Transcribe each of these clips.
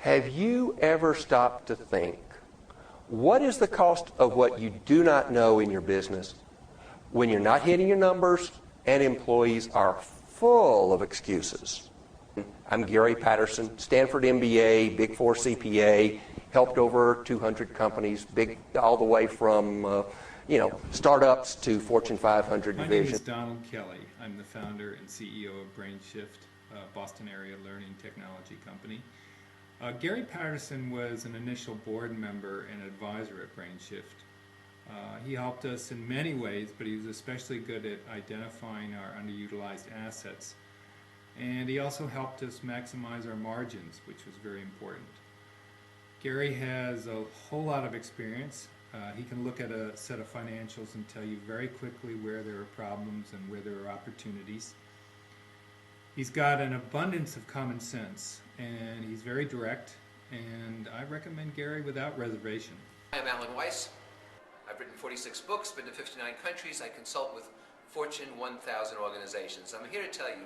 Have you ever stopped to think, what is the cost of what you do not know in your business when you're not hitting your numbers and employees are full of excuses? I'm Gary Patterson, Stanford MBA, Big Four CPA, helped over 200 companies, big all the way from startups to Fortune 500 division. My name is Donald Kelly. I'm the founder and CEO of BrainShift, a Boston area learning technology company. Gary Patterson was an initial board member and advisor at BrainShift. He helped us in many ways, but he was especially good at identifying our underutilized assets. And he also helped us maximize our margins, which was very important. Gary has a whole lot of experience. He can look at a set of financials and tell you very quickly where there are problems and where there are opportunities. He's got an abundance of common sense, and he's very direct, and I recommend Gary without reservation. I'm Alan Weiss. I've written 46 books, been to 59 countries. I consult with Fortune 1000 organizations. I'm here to tell you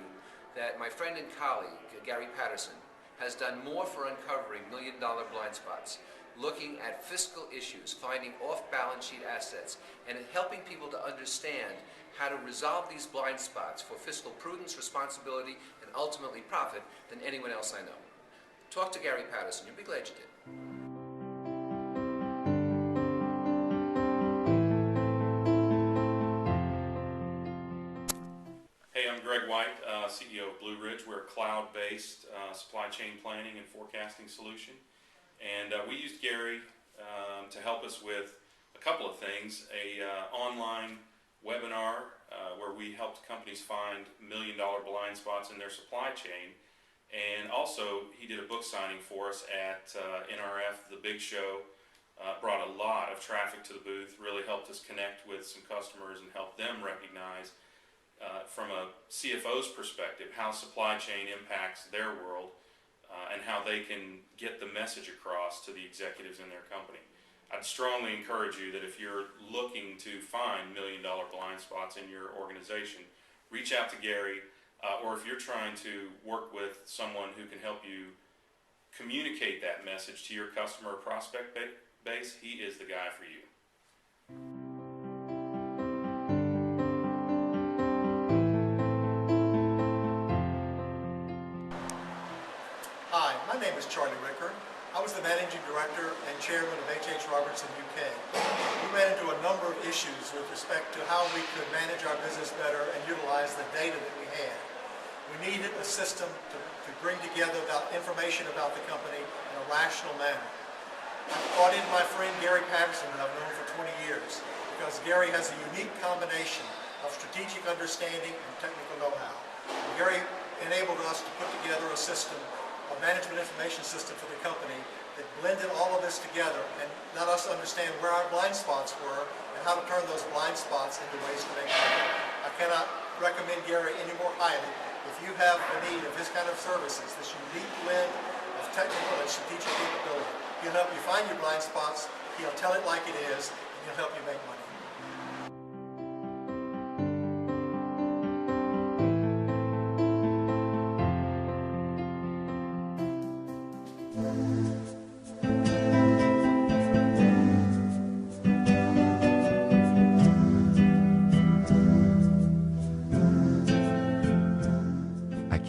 that my friend and colleague, Gary Patterson, has done more for uncovering million-dollar blind spots, looking at fiscal issues, finding off-balance sheet assets, and helping people to understand how to resolve these blind spots for fiscal prudence, responsibility, and ultimately profit than anyone else I know. Talk to Gary Patterson. You'll be glad you did. Hey, I'm Greg White, CEO of Blue Ridge. We're a cloud-based supply chain planning and forecasting solution. And we used Gary to help us with a couple of things. A online webinar where we helped companies find million-dollar blind spots in their supply chain. And also, he did a book signing for us at NRF, the big show. Brought a lot of traffic to the booth, really helped us connect with some customers and help them recognize from a CFO's perspective how supply chain impacts their world and how they can get the message across to the executives in their company. I'd strongly encourage you that if you're looking to find million-dollar blind spots in your organization, reach out to Gary, or if you're trying to work with someone who can help you communicate that message to your customer or prospect base, he is the guy for you. Hi, my name is Charlie Ricker. I was the Managing Director and Chairman of H.H. Robertson UK. We ran into a number of issues with respect to how we could manage our business better and utilize the data that we had. We needed a system to bring together information about the company in a rational manner. I brought in my friend Gary Patterson, that I've known for 20 years, because Gary has a unique combination of strategic understanding and technical know-how. Gary enabled us to put together a system, a management information system for the company that blended all of this together and let us understand where our blind spots were and how to turn those blind spots into ways to make money. I cannot recommend Gary any more highly. If you have the need of his kind of services, this unique blend of technical and strategic capability, he'll help you find your blind spots, he'll tell it like it is, and he'll help you make money.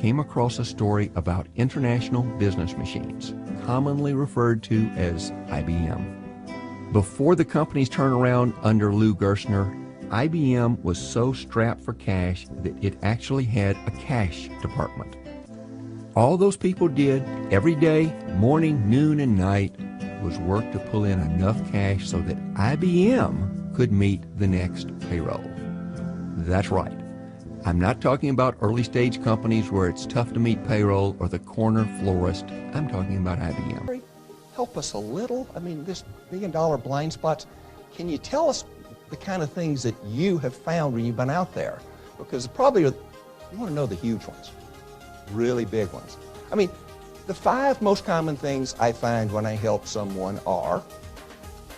Came across a story about International Business Machines, commonly referred to as IBM. Before the company's turnaround under Lou Gerstner, IBM was so strapped for cash that it actually had a cash department. All those people did every day, morning, noon, and night, was work to pull in enough cash so that IBM could meet the next payroll. That's right. I'm not talking about early-stage companies where it's tough to meet payroll or the corner florist. I'm talking about IBM. Help us a little. I mean, this million-dollar blind spots, can you tell us the kind of things that you have found when you've been out there? Because probably you want to know the huge ones, really big ones. I mean, the 5 most common things I find when I help someone are,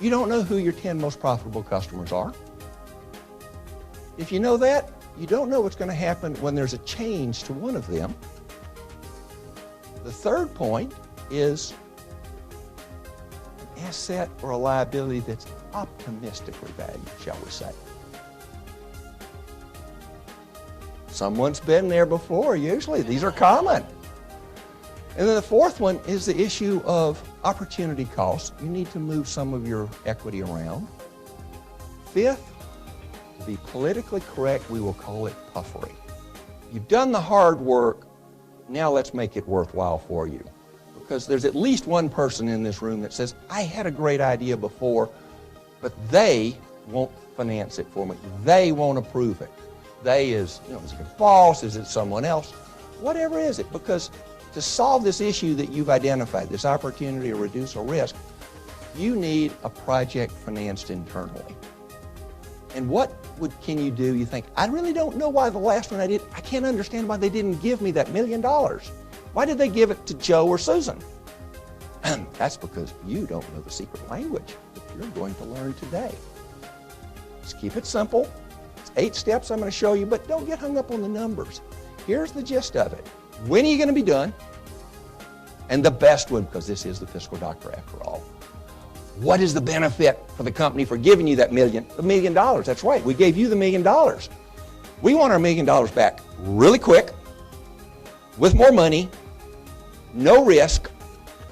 you don't know who your 10 most profitable customers are. If you know that, you don't know what's going to happen when there's a change to one of them. The third point is asset or a liability that's optimistically valued, shall we say. Someone's been there before, usually. These are common. And then the fourth one is the issue of opportunity cost. You need to move some of your equity around. Fifth, to be politically correct, we will call it puffery. You've done the hard work, now let's make it worthwhile for you. Because there's at least one person in this room that says, I had a great idea before, but they won't finance it for me. They won't approve it. They is, is it your boss? Is it someone else? Whatever is it? Because to solve this issue that you've identified, this opportunity to reduce a risk, you need a project financed internally. And what can you do? You think, I really don't know why the last one I did, I can't understand why they didn't give me that $1 million. Why did they give it to Joe or Susan? That's because you don't know the secret language that you're going to learn today. Just keep it simple. It's 8 steps I'm going to show you, but don't get hung up on the numbers. Here's the gist of it. When are you going to be done? And the best one, because this is the fiscal doctor after all. What is the benefit for the company for giving you that $1 million? That's right, we gave you the $1 million. We want our $1 million back really quick, with more money, no risk.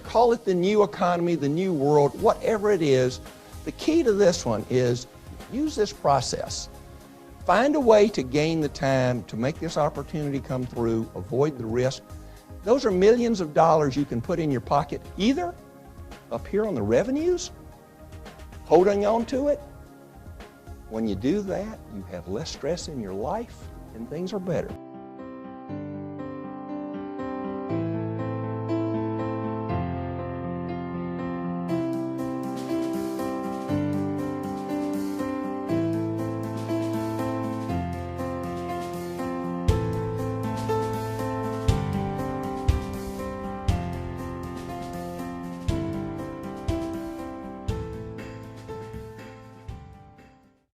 Call it the new economy, the new world, whatever it is. The key to this one is use this process. Find a way to gain the time to make this opportunity come through, avoid the risk. Those are millions of dollars you can put in your pocket, either up here on the revenues, holding on to it. When you do that, you have less stress in your life and things are better.